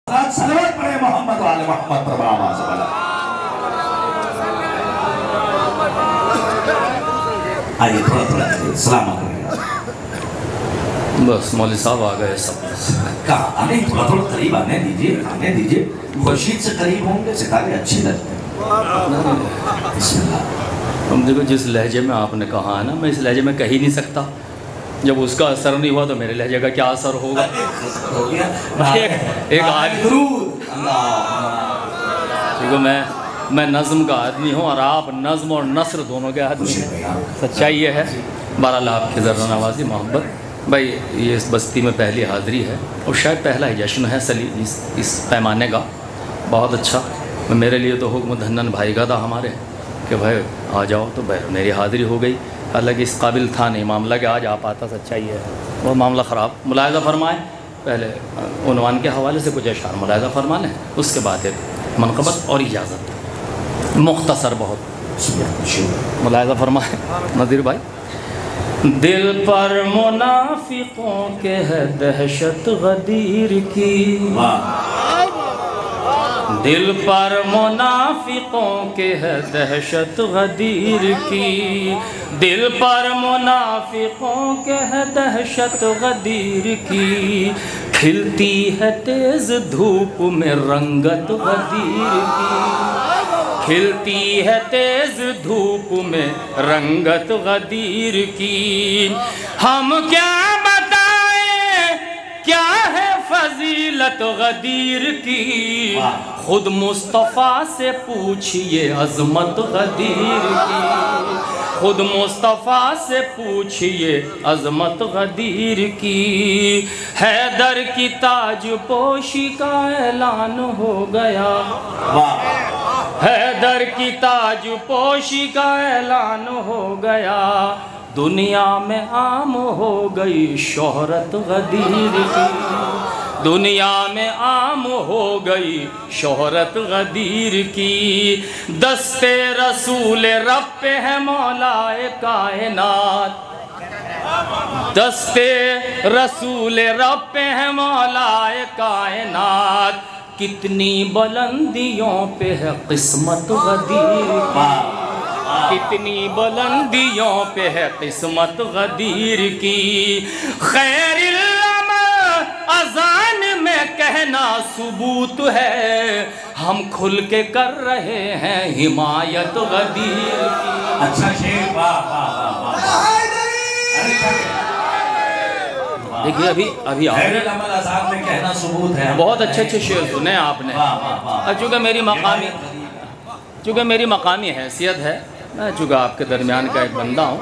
صلوات پڑھے محمد والے محمد پر آواز والا. آئیے تھوڑا تھوڑا سلام آگے. بس مولوی صاحب آ گئے سب. کہاں آنے تھوڑا تھوڑا قریب آنے دیجئے. خورشید سے قریب ہوں گے ستارے اچھی لگتے ہیں. بسم اللہ. ہم دیکھو جس لہجے میں آپ نے کہا ہے نا میں اس لہجے میں کہہ ہی نہیں سکتا. جب اس کا اثر نہیں ہوا تو میرے لہجے کا کیا اثر ہوگا. ایک دیکھو میں نظم کا آدمی ہوں اور آپ نظم اور نثر دونوں کے آدمی ہیں. سچائی یہ ہے. بہرحال آپ کی ذرا نوازی محبت بھائی یہ اس بستی میں پہلی حاضری ہے اور شاید پہلا ہی جشن ہے اس پیمانے کا. بہت اچھا. میرے لیے تو حکم دھنن بھائی کا تھا ہمارے کہ بھائی آ جاؤ تو میری حاضری ہو گئی. حالانکہ اس قابل تھا نہیں معاملہ کہ آج آپ آتا. سچائی ہے وہ معاملہ خراب. ملاحظہ فرمائیں پہلے عنوان کے حوالے سے کچھ اشعار ملاحظہ فرما لیں اس کے بعد ایک منقبت اور اجازت مختصر بہت. ملاحظہ فرمائیں نذیر بھائی. دل پر منافقوں کے ہے دہشت غدیر کی. دل پر منافقوں کے ہے دہشت غدیر کی. دل پر منافقوں کے ہے دہشت غدیر کی. کھلتی ہے تیز دھوپ میں رنگت غدیر کی. کھلتی ہے تیز دھوپ میں رنگت غدیر کی. ہم کیا بتائیں کیا ہے فضیلت غدیر کی. خود مصطفیٰ سے پوچھئے عظمت غدیر کی. خود مصطفیٰ سے پوچھئے عظمت غدیر کی. حیدر کی تاج پوشی کا اعلان ہو گیا. حیدر کی تاج پوشی کا اعلان ہو گیا. دنیا میں عام ہو گئی شہرت غدیر کی. دنیا میں عام ہو گئی شہرت غدیر کی. دستے رسول رب پہ ہے مولا کائنات. دستے رسول رب پہ ہے مولا کائنات. کتنی بلندیوں پہ ہے قسمت غدیر کی. کتنی بلندیوں پہ ہے قسمت غدیر کی. خیر العمل اذان میں کہنا ثبوت ہے. ہم کھل کے کر رہے ہیں حمایت غدیر کی. اچھا شیر. دیکھیے ابھی بہت اچھے شعر سنے آپ نے. چونکہ میری مقامی حیثیت ہے میں چونکہ آپ کے درمیان کا ایک بندہ ہوں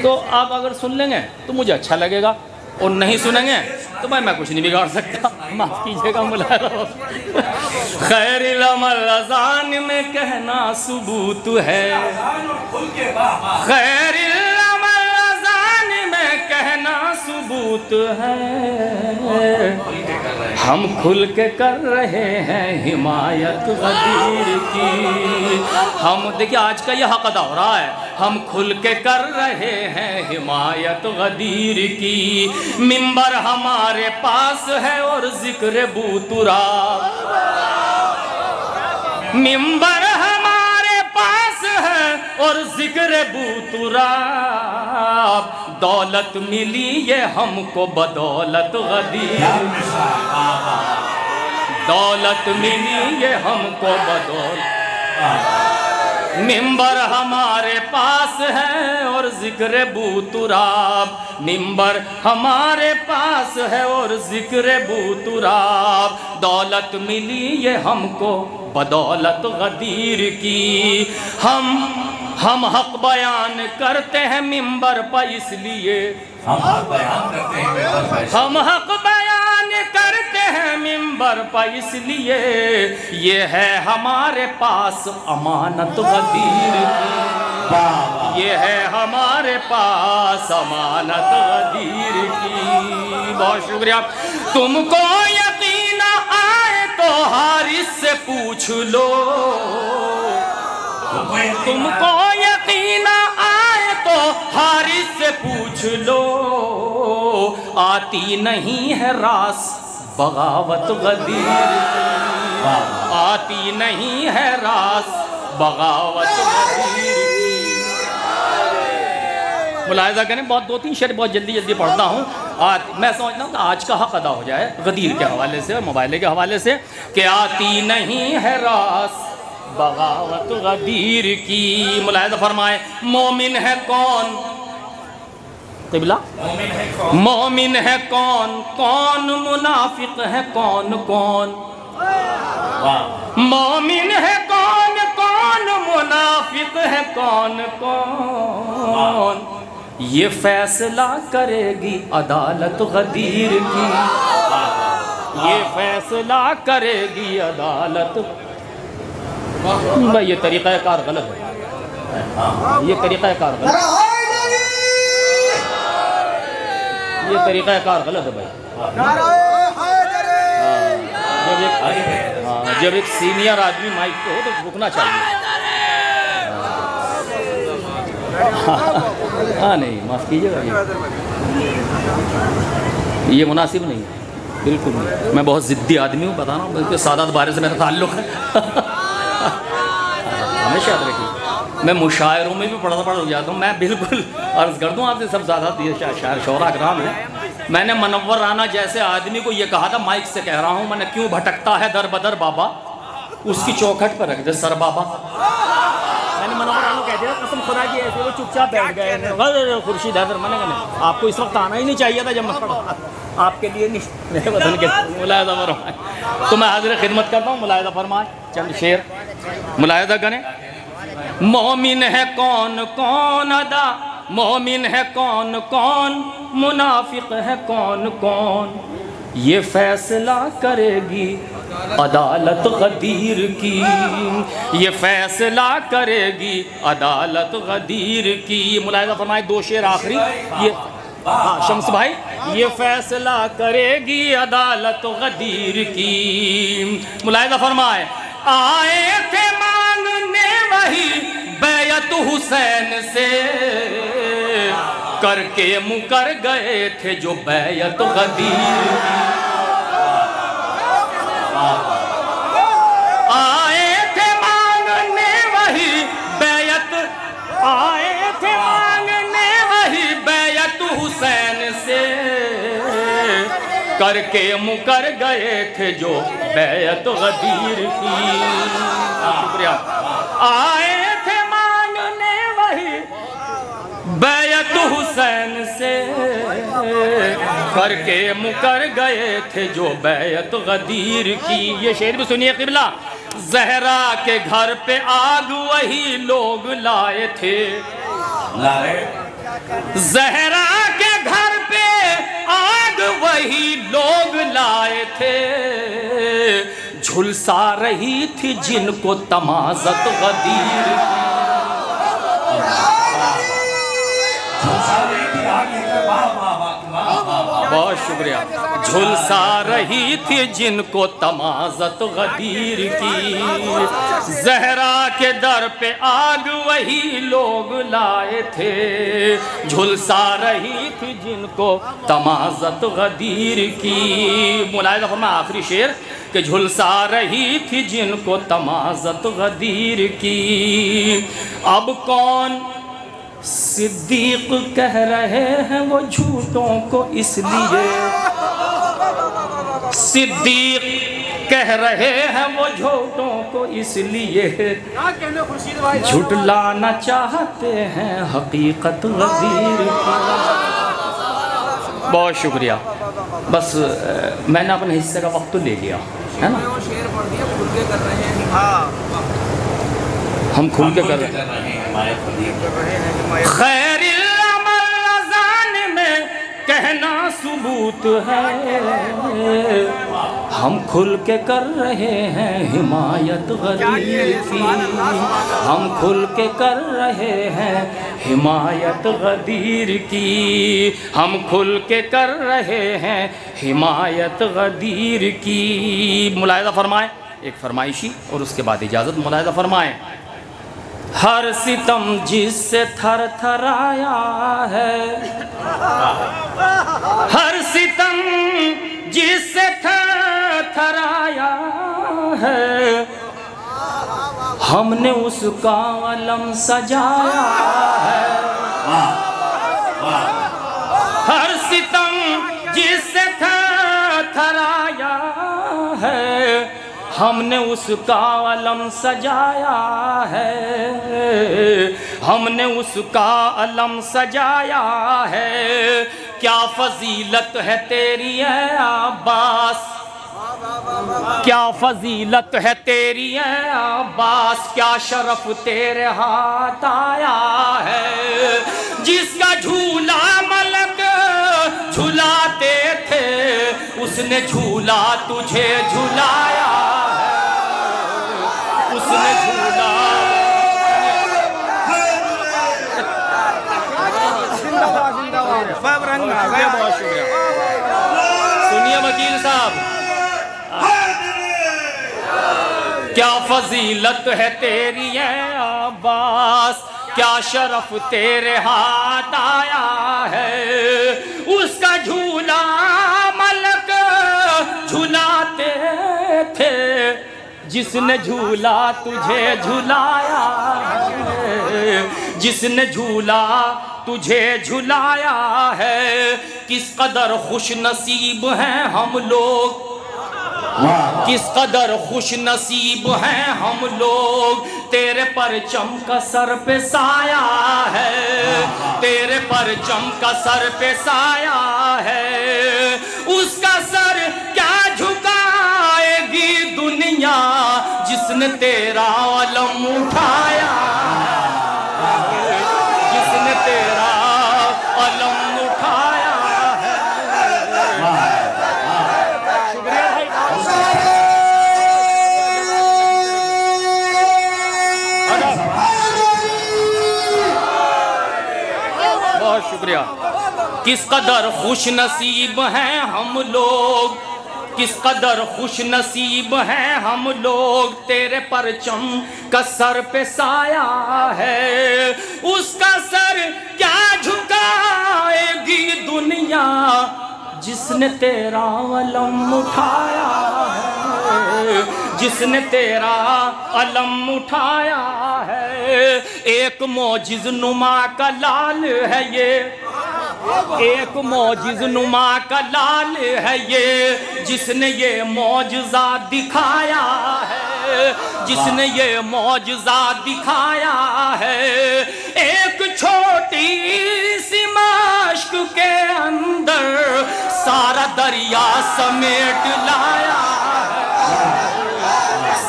تو آپ اگر سن لیں گے تو مجھے اچھا لگے گا اور نہیں سنیں گے تو میں کچھ نہیں بگاڑ سکتا. معاف کیجئے گا ملاحظہ. خیر العمل اذان میں کہنا ثبوت ہے. خیر العمل اذان میں کہنا ثبوت ہے. ہم کھل کے کر رہے ہیں حمایت غدیر کی. ہم دیکھیں آج کا یہ حق ادا ہو رہا ہے. ہم کھل کے کر رہے ہیں حمایت غدیر کی. منبر ہمارے پاس ہے اور ذکر بوتراب. منبر ہمارے پاس ہے اور ذکر بوتراب. دولت ملی یہ ہم کو بدولت غدیر. دولت ملی یہ ہم کو بدولت. منبر ہمارے پاس ہے اور ذکر بوتراب. منبر ہمارے پاس ہے اور ذکر بوتراب. دولت ملی یہ ہم کو بدولت غدیر کی. ہم حق بیان کرتے ہیں منبر پر اس لیے. ہم حق بیان کرتے ہیں منبر پر اس لیے. یہ ہے ہمارے پاس امانت غدیر کی. یہ ہے ہمارے پاس امانت غدیر کی. بہت شکریہ. تم کو یقین آئے تو حارث سے پوچھ لو. تم کو یقین آئے تو حارث سے پوچھ لو. آتی نہیں ہے راس بغاوت غدیر. آتی نہیں ہے راس بغاوت غدیر کی. ملاحظہ کریں، بہت 2-3 شعر بہت جلدی پڑھتا ہوں. میں سمجھتا ہوں کہ آج کا حق ادا ہو جائے غدیر کے حوالے سے اور موبائلے کے حوالے سے کہ آتی نہیں ہے راس بغاوت غدیر کی. ملاحظہ فرمائے مومن ہے کون قبلہ، مومن ہے کون کون، منافق ہے کون کون. مومن ہے کون کون، منافق ہے کون کون. یہ فیصلہ کرے گی عدالت غدیر کی، یہ فیصلہ کرے گی عدالت. بھائی یہ طریقہ کار غلط ہے، یہ طریقہ کار غلط ہے، یہ طریقہ کار غلط ہے بھائی. جب ایک سینئر آدمی مائک پہ ہو تو رکنا چاہیے. ہاں نہیں، معاف کیجیے گا، یہ مناسب نہیں ہے، بالکل نہیں. میں بہت ضدی آدمی ہوں، بتا رہا ہوں، بلکہ سادات بارے سے میرا تعلق ہے. ہمیشہ یاد رکھیے، میں مشاعروں میں بھی پڑھ جاتا ہوں. میں بالکل عرض کر دوں آپ سے، سب زیادہ شاعر شعراء اکرام ہیں. میں نے منور رانا جیسے آدمی کو یہ کہا تھا، مائک سے کہہ رہا ہوں میں نے، کیوں بھٹکتا ہے در بدر بابا، اس کی چوکھٹ پر رکھ دے سر بابا. میں نے منور رانا کہہ دیا، قسم خدا کی، ایسے وہ چپ چاپ بیٹھ گئے. خورشید حیدر، میں نے کہا آپ کو اس وقت آنا ہی نہیں چاہیے تھا جب میں پڑھا، آپ کے لیے نہیں، میرے وطن کے. ملاحظہ فرمائے، تو میں حاضر خدمت کرتا ہوں. ملاحظہ فرمائے، چند شعر ملاحظہ کریں. مومن ہے کون کون ادا، مومن ہے کون کون، منافق ہے کون کون. یہ فیصلہ کرے گی عدالت غدیر کی، یہ فیصلہ کرے گی عدالت غدیر کی. ملاحظہ فرمائے 2 شعر آخری. یہ شمس بھائی، یہ فیصلہ کرے گی عدالت غدیر کی. ملاحظہ فرمائے آئے تھے مانگنے وہی بیعت حسین سے، کر کے مکر گئے تھے جو بیعت غدیر کی. آئے تھے مانگنے وہی بیعت، آئے تھے مانگنے وہی بیعت حسین سے، کر کے مکر گئے تھے جو بیعت غدیر کی. شکریہ. آئے تھے مانگنے وہی بیعت حسین سے، کر کے مکر گئے تھے جو بیعت غدیر کی. یہ شعر بھی سنیے قبلہ. زہرا کے گھر پہ آگ وہی لوگ لائے تھے، زہرا کے گھر پہ آگ وہی لوگ لائے تھے، جھلسا رہی تھی جن کو تمازت غدیر کی. بہت شکریہ. جھلسا رہی تھی جن کو تمازت غدیر کی، زہرا کے در پہ آگ وہی لوگ لائے تھے، جھلسا رہی تھی جن کو تمازت غدیر کی. ملاحظہ فرمائے آخری شعر کہ جھلسا رہی تھی جن کو تمازت غدیر کی. اب کون صدیق کہہ رہے ہیں وہ جھوٹوں کو اس لیے، صدیق کہہ رہے ہیں وہ جھوٹوں کو اس لیے، جھٹلانا چاہتے ہیں حقیقت غدیر کی. بہت شکریہ. بس میں نے اپنے حصے کا وقت تو لے لیا ہے نا، ہم کھل کے کر رہے ہیں. خیر العمل اذان میں کہنا ثبوت ہے، ہم کھل کے کر رہے ہیں حمایت غدیر کی، ہم کھل کے کر رہے ہیں حمایت غدیر کی، ہم کھل کے کر رہے ہیں حمایت غدیر کی. ملاحظہ فرمائیں ایک فرمائشی اور اس کے بعد اجازت. ملاحظہ فرمائیں ہر ستم جس سے تھر تھرایا ہے، ہر ستم جس سے تھر تھرایا ہے ہم نے اس کا علم سجایا ہے ہر ستم جس سے تھرایا ہے ہم نے اس کا علم سجایا ہے ہم نے اس کا علم سجایا ہے کیا فضیلت ہے تیری اے عباس کیا فضیلت ہے تیری اے عباس کیا شرف تیرے ہاتھ آیا ہے جس کا جھولا ملک جھلاتے تھے اس نے جھولا تجھے جھلایا ہے اس نے جھولا بہت شکریہ سنیے وکیل صاحب کیا فضیلت ہے تیری اے عباس کیا شرف تیرے ہاتھ آیا ہے اس کا جھولا ملک جھلاتے تھے جس نے جھولا تجھے جھلایا ہے جس نے جھولا تجھے جھلایا ہے کس قدر خوش نصیب ہیں ہم لوگ کس قدر خوش نصیب ہیں ہم لوگ تیرے پرچم کا سر پہ سایہ ہے تیرے پرچم کا سر پہ سایہ ہے اس کا سر کیا جھکائے گی دنیا جس نے تیرا علم اٹھایا جس نے تیرا علم اٹھایا ہے بہت شکریہ کس قدر خوش نصیب ہیں ہم لوگ کس قدر خوش نصیب ہیں ہم لوگ تیرے پرچم کا سر پہ سایہ ہے اس کا سر کیا جھکائے گی دنیا جس نے تیرا علم اٹھایا ہے جس نے تیرا علم اٹھایا ہے ایک معجز نما کا لال ہے یہ ایک معجز نما کا لال ہے یہ جس نے یہ معجزہ دکھایا ہے جس نے یہ معجزہ دکھایا ہے ایک چھوٹی سی مشک کے اندر سارا دریا سمیٹ لایا ہے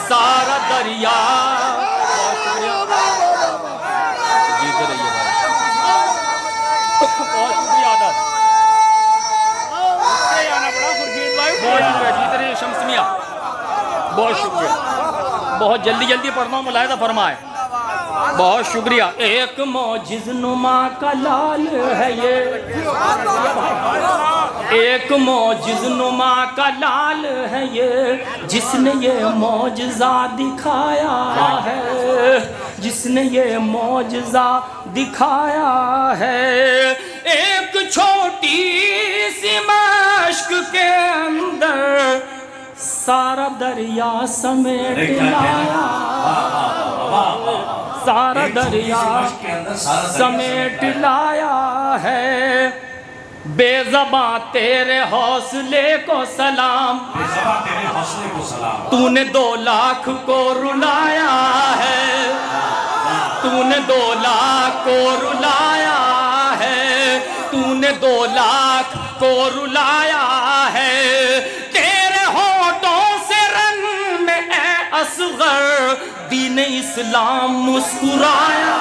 سارا دریا جیتے رہیے جیتے رہیے شمس میاں بہت شکریہ بہت جلدی جلدی پڑھنا ہوں ملاحظہ فرمائے بہت شکریہ ایک معجز نما کا لال ہے یہ ایک معجز نما کا لال ہے یہ جس نے یہ معجزہ دکھایا ہے جس نے یہ معجزہ دکھایا ہے ایک چھوٹی سی مشک کے اندر سارا دریا سمیٹ لایا سارا دریا سمیٹ لایا ہے بے زباں تیرے حوصلے کو سلام تو نے 2 لاکھ کو رلایا ہے تو نے 2 لاکھ کو رلایا ہے تو نے 2 لاکھ کو رلایا ہے تیرے ہونٹوں سے رنگ میں اے اصغر دین اسلام مسکرایا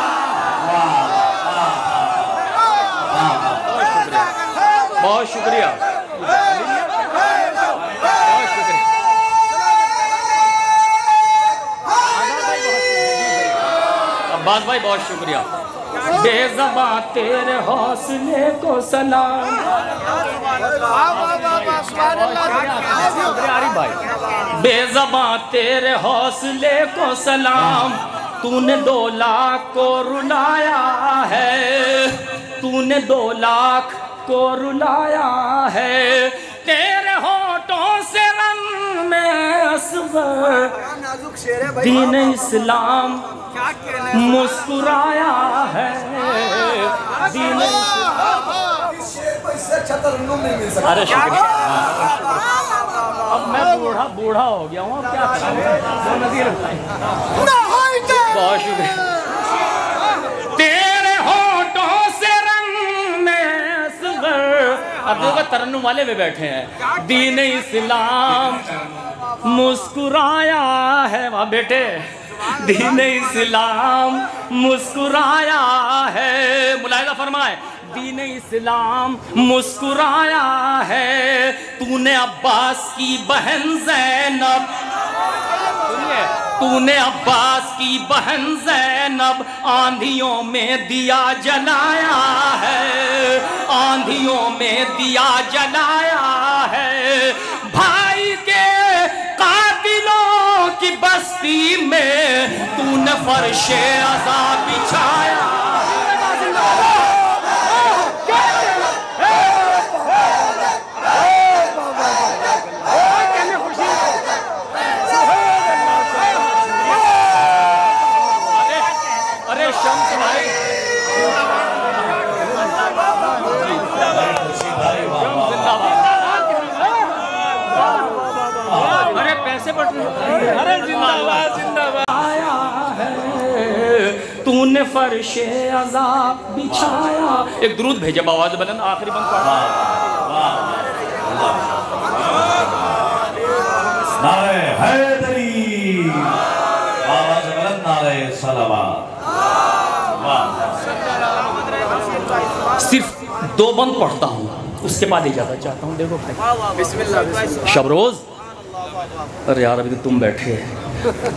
بہت شکریہ بہت شکریہ عباس بھائی بہت شکریہ بے زباں تیرے حوصلے کو سلام بے زباں تیرے حوصلے کو سلام تو نے 2 لاکھ کو رلایا ہے تو نے 2 لاکھ کو رلایا ہے تیرے ہونٹوں سے رنگ میں اصغر دین اسلام مسکرایا ہے دین ارے شکریہ اب میں بوڑھا ہو گیا ہوں اب کیا کریں بہت شکریہ تیرے ہونٹوں سے رنگ میں اصغر اب دیکھو ترنم والے بھی بیٹھے ہیں دین اسلام مسکرایا ہے وہاں بیٹے دین اسلام مسکرایا ہے ملاحظہ فرمائے دین اسلام مسکرایا ہے تو نے عباس کی بہن زینب تو نے عباس کی بہن زینب آندھیوں میں دیا جلایا ہے آندھیوں میں دیا جلایا ہے بھائی کے قاتلوں کی بستی میں تو نے فرش عذاب بچھایا تو نے فرش عذاب بچھایا ایک درود بھیجا بآواز بلند آخری بند پڑھا نعرہ حیدری آواز بلند نعرہ صلوات صرف 2 بند پڑھتا ہوں اس کے بعد اجازت چاہتا ہوں دیکھو بھائی شبروز ارے یار ابھی تو تم بیٹھے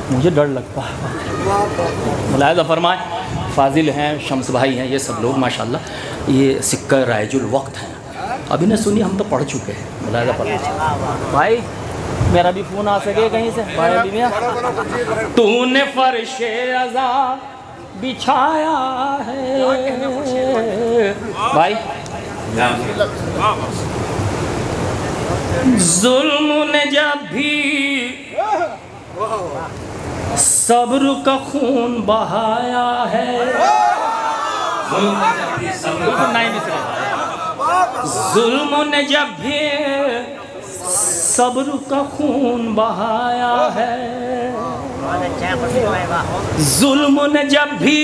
مجھے ڈر لگتا ہے ملاحظہ فرمائے فاضل ہیں شمس بھائی ہیں یہ سب لوگ ماشاءاللہ یہ سکہ رائج الوقت ہیں ابھی نے سنی ہم تو پڑھ چکے ہیں ملاحظہ فرمائے بھائی میرا بھی فون آ سکے کہیں سے بھائی ابھی میاں تو نے فرش عذاب بچھایا ہے بھائی ظلم نے جب بھی صبر کا خون بہایا ہے ظلم نے جب بھی صبر کا خون بہایا ہے ظلم نے جب بھی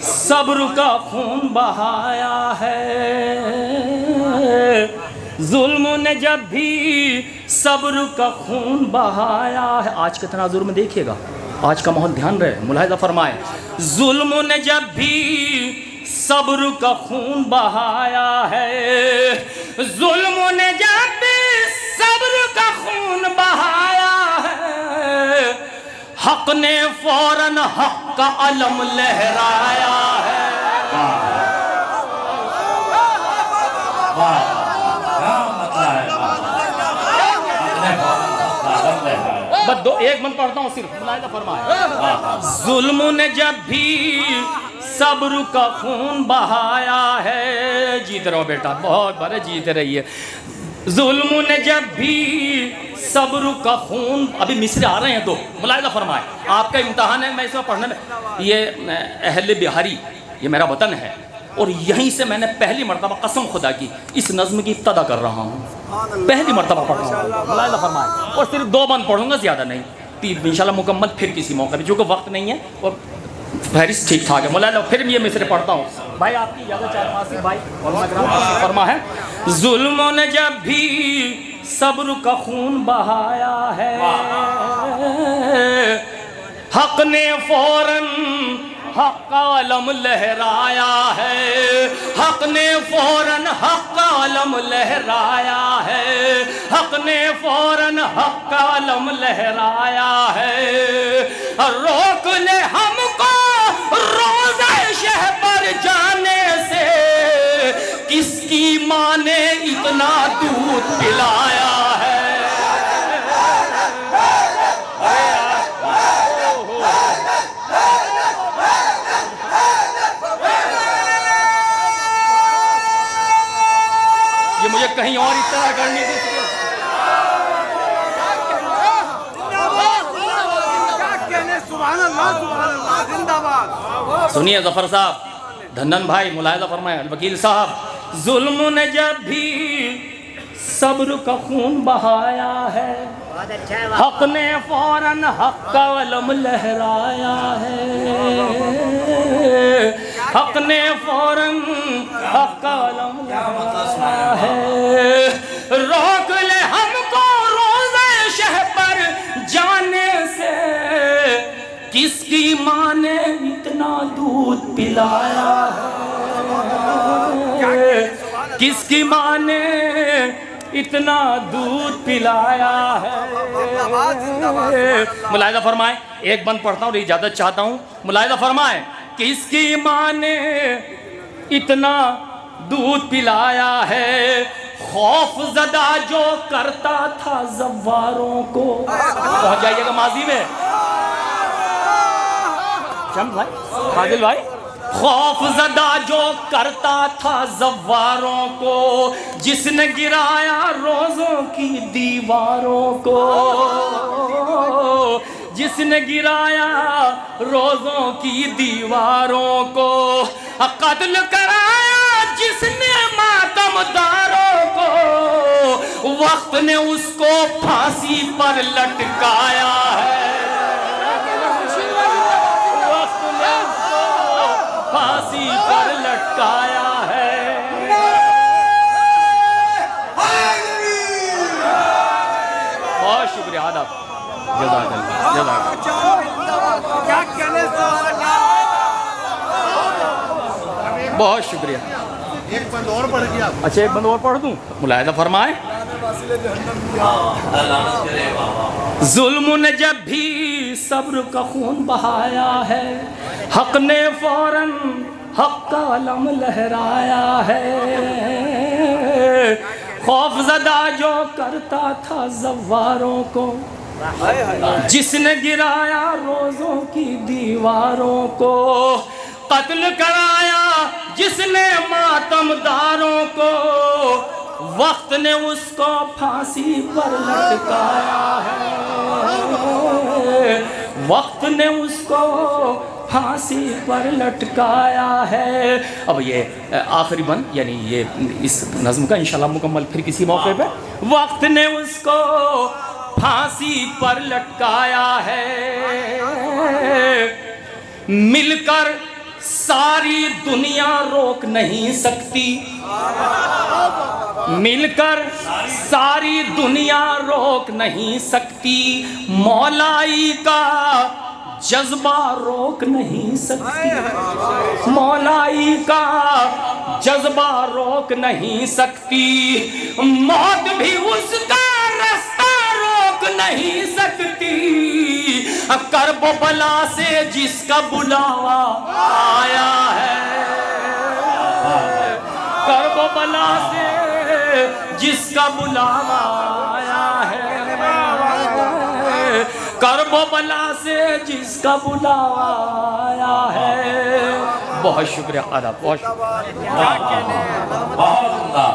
صبر کا خون بہایا ہے ظلم نے جب بھی صبر کا خون بہایا ہے آج کے تناظر میں دیکھیے گا آج کا ماحول دھیان رہے ملاحظہ فرمائے ظلم نے جب بھی صبر کا خون بہایا ہے ظلم نے جب بھی صبر کا خون بہایا ہے حق نے فوراً حق کا علم لہرایا ہے بس 1 منٹ پڑھتا ہوں صرف ملاحظہ فرمائے ظلم نے جب بھی صبر کا خون بہایا ہے جیتے رہو بیٹا بہت بڑے جیتے رہیے ظلم نے جب بھی صبر کا خون ابھی مصرے آ رہے ہیں 2 ملاحظہ فرمائے آپ کا امتحان ہے میں اس میں پڑھنے میں یہ اہل بہاری یہ میرا وطن ہے اور یہیں سے میں نے پہلی مرتبہ قسم خدا کی اس نظم کی ابتدا کر رہا ہوں پہلی مرتبہ پڑھ رہا ہوں ملاحظہ فرمائے اور صرف 2 بند پڑھوں گا زیادہ نہیں 3 انشاءاللہ مکمل پھر کسی موقع پہ چونکہ وقت نہیں ہے اور فہرست ٹھیک ٹھاک ہے ملاحظہ پھر یہ مصرے پڑھتا ہوں بھائی آپ کی اجازت چاہتا ہوں آصف بھائی اور فرما ہے ظلم نے جب بھی صبر کا خون بہایا ہے حق نے فوراً حق کا علم لہرایا ہے حق نے فوراً حق کا علم لہرایا ہے حق نے فوراً حق کا علم لہرایا ہے روک لے ہم کو روزہ شہ پر جانے سے کس کی ماں نے اتنا دودھ پلایا ہے یہ مجھے کہیں اور اطلاع کرنی تھی سنیے ظفر صاحب، دھنن بھائی ملاحظہ فرمائے، الوکیل صاحب، ظلم نے جب بھی صبر کا خون بہایا ہے، حق نے فوراً حق کا علم لہرایا ہے، حق نے فوراً حق کا علم لہرایا ہے، روک لے ہم کو روزہ شہ پر جانے سے، کس کی ماں نے اتنا دودھ پلایا ہے، کس کی ماں نے اتنا دودھ پلایا ہے۔ ملاحظہ فرمائیں، ایک بند پڑھتا ہوں اور اجازت چاہتا ہوں، ملاحظہ فرمائیں، کس کی ماں نے اتنا دودھ پلایا ہے، خوف زدہ جو کرتا تھا زواروں کو، پہنچ جائیے گا ماضی میں، چند بھائی، فاضل بھائی، خوف زدہ جو کرتا تھا زواروں کو، جس نے گرایا روزوں کی دیواروں کو، جس نے گرایا روزوں کی دیواروں کو، قتل کرایا جس نے ماتم داروں کو، وقت نے اس کو پھانسی پر لٹکایا ہے، پھانسی پر لٹکایا ہے۔ بہت شکریہ آداب، جزاک اللہ، جزاک اللہ، بہت شکریہ۔ ایک بند اور پڑھ گیا، اچھا ایک بند اور پڑھ دوں، ملاحظہ فرمائیں، ظلم نے جب بھی صبر کا خون بہایا ہے، حق نے فوراً حق کا علم لہرایا ہے، خوف زدہ جو کرتا تھا زواروں کو، جس نے گرایا روزوں کی دیواروں کو، قتل کرایا جس نے ماتم داروں کو، وقت نے اس کو پھانسی پر لٹکایا ہے، وقت نے اس کو پھانسی پر لٹکایا ہے۔ اب یہ آخری بند، یعنی یہ اس نظم کا انشاءاللہ مکمل پھر کسی موقع پہ، وقت نے اس کو پھانسی پر لٹکایا ہے، مل کر ساری دنیا روک نہیں سکتی، مل کر ساری دنیا روک نہیں سکتی، مولائی کا جذبہ روک نہیں سکتی، مولائی کا جذبہ روک نہیں سکتی، موت بھی اس کا رستہ روک نہیں سکتی، کرب و بلا سے جس کا بلاوا آیا ہے، کرب و بلا سے جس کا بلاوا آیا ہے، کرب و بلا سے جس کا بلاوا آیا ہے۔ بہت شکریہ آداب، بہت شکریہ، بہت عمدہ۔